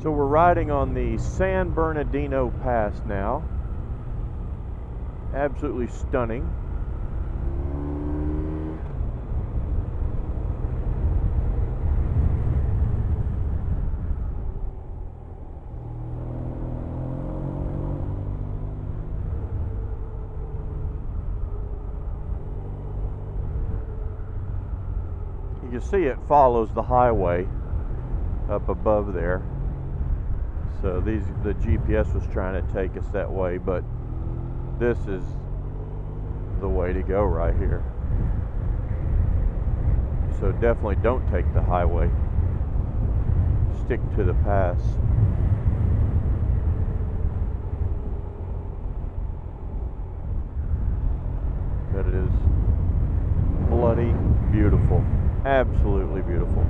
So we're riding on the San Bernardino Pass now. Absolutely stunning. You can see it follows the highway up above there. So the GPS was trying to take us that way, but this is the way to go right here. So definitely don't take the highway. Stick to the pass. But it is bloody beautiful. Absolutely beautiful.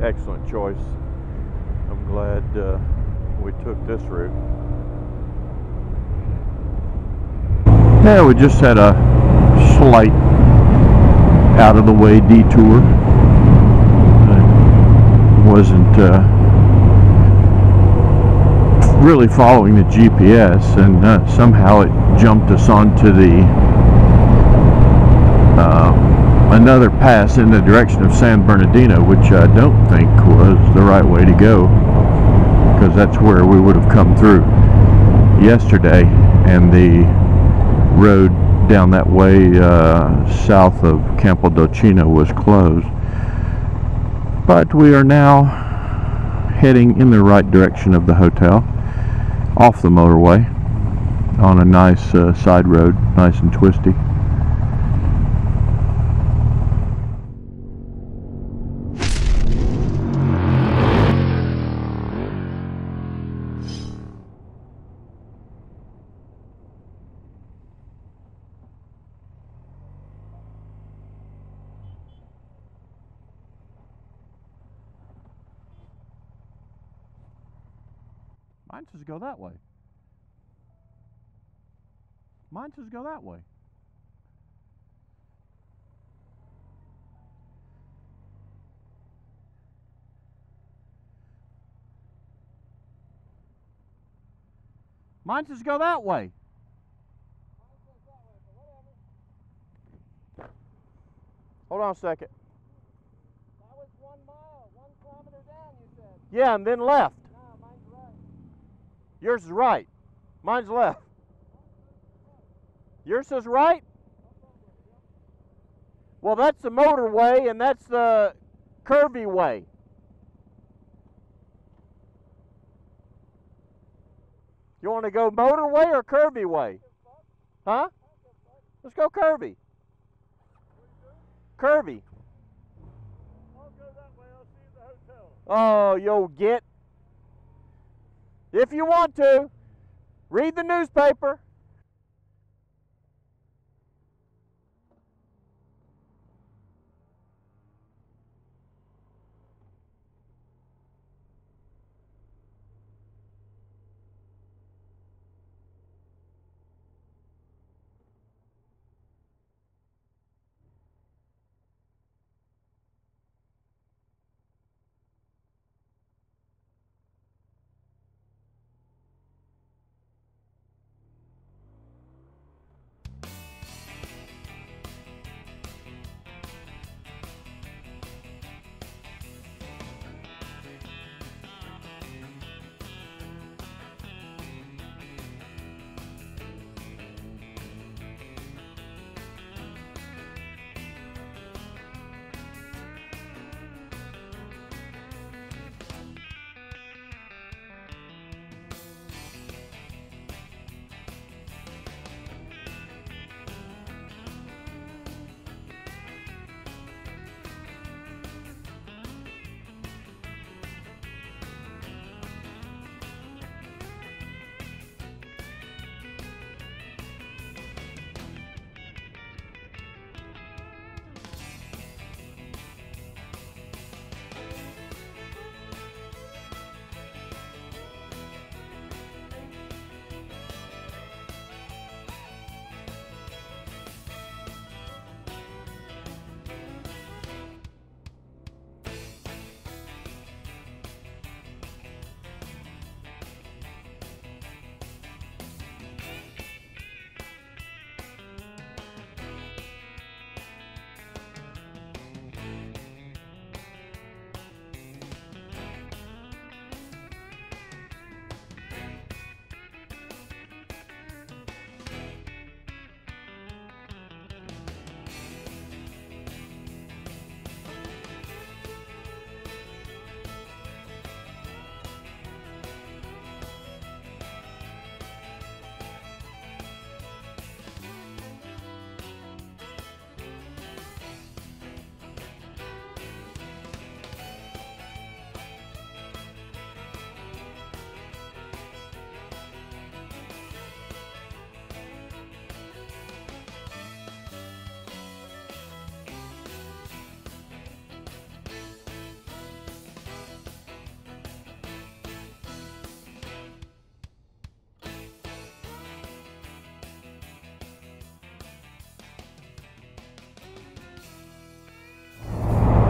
Excellent choice. I'm glad we took this route. Yeah, we just had a slight out of the way detour. Wasn't really following the GPS, and somehow it jumped us onto the another pass in the direction of San Bernardino, which I don't think was the right way to go, because that's where we would have come through yesterday, and the road down that way south of Campodocino was closed. But we are now heading in the right direction of the hotel, off the motorway, on a nice side road, nice and twisty. Mine says go that way. Mine says go that way. Mine says go that way. Hold on a second. That was 1 mile, 1 kilometer down, you said. Yeah, and then left. No, mine's right. Yours is right. Mine's left. Yours says right? Well, that's the motorway, and that's the curvy way. You want to go motorway or curvy way? Huh? Let's go curvy. Curvy. I'll go that way. I'll see you at the hotel. Oh, you'll get. If you want to, read the newspaper.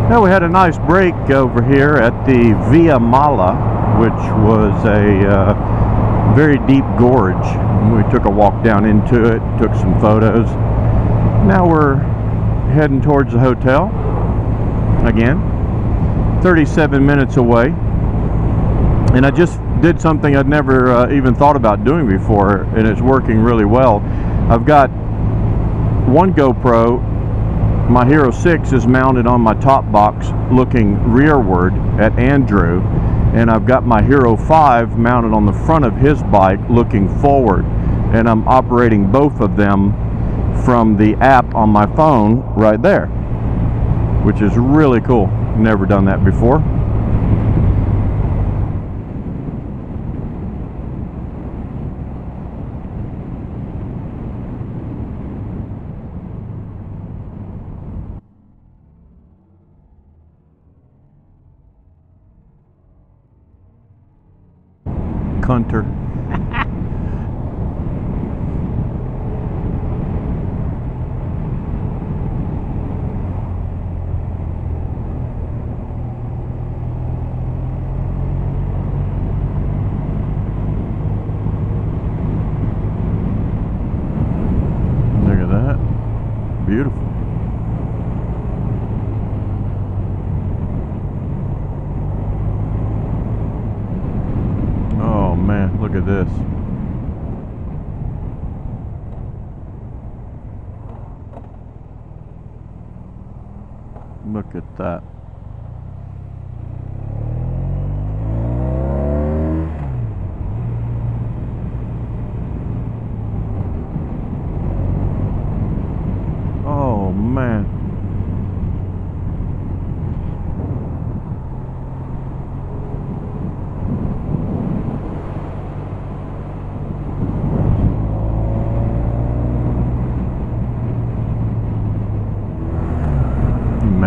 Now we had a nice break over here at the Viamala, which was a very deep gorge. We took a walk down into it, took some photos. Now we're heading towards the hotel again, 37 minutes away. And I just did something I'd never even thought about doing before, and it's working really well. I've got one GoPro. My Hero 6 is mounted on my top box looking rearward at Andrew, and I've got my Hero 5 mounted on the front of his bike looking forward, and I'm operating both of them from the app on my phone right there, which is really cool. Never done that before. Hunter. Look at that. Beautiful. Man, look at this. Look at that. Oh man.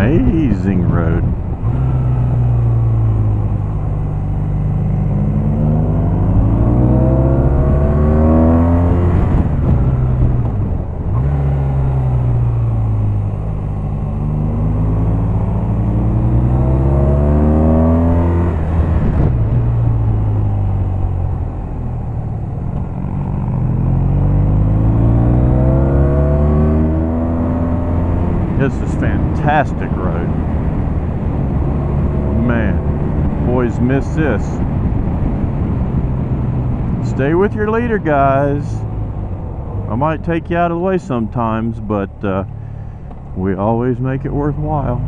Amazing road. This is fantastic road. Man, boys miss this. Stay with your leader, guys. I might take you out of the way sometimes, but we always make it worthwhile.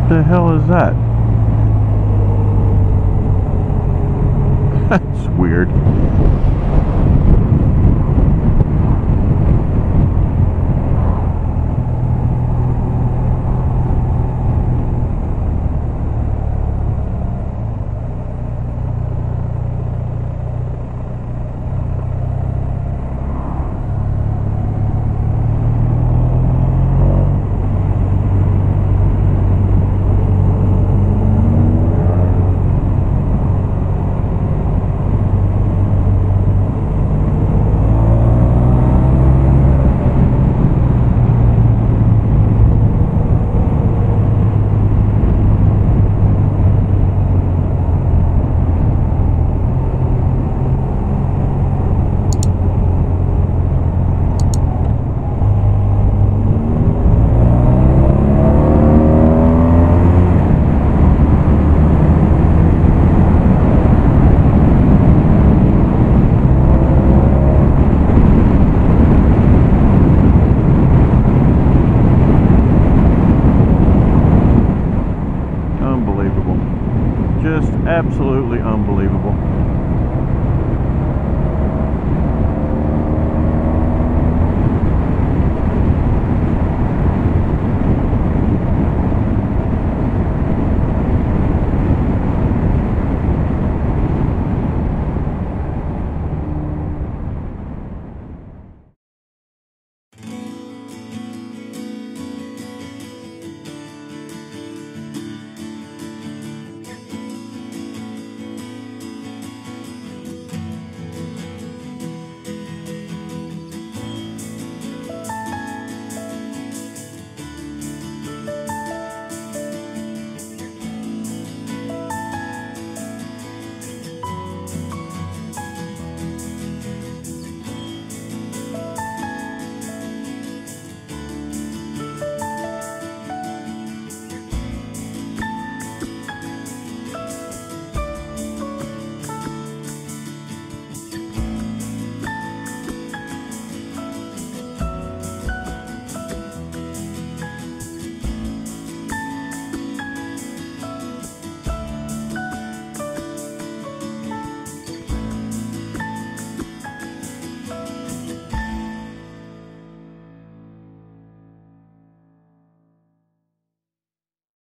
What the hell is that? That's weird. Just absolutely unbelievable.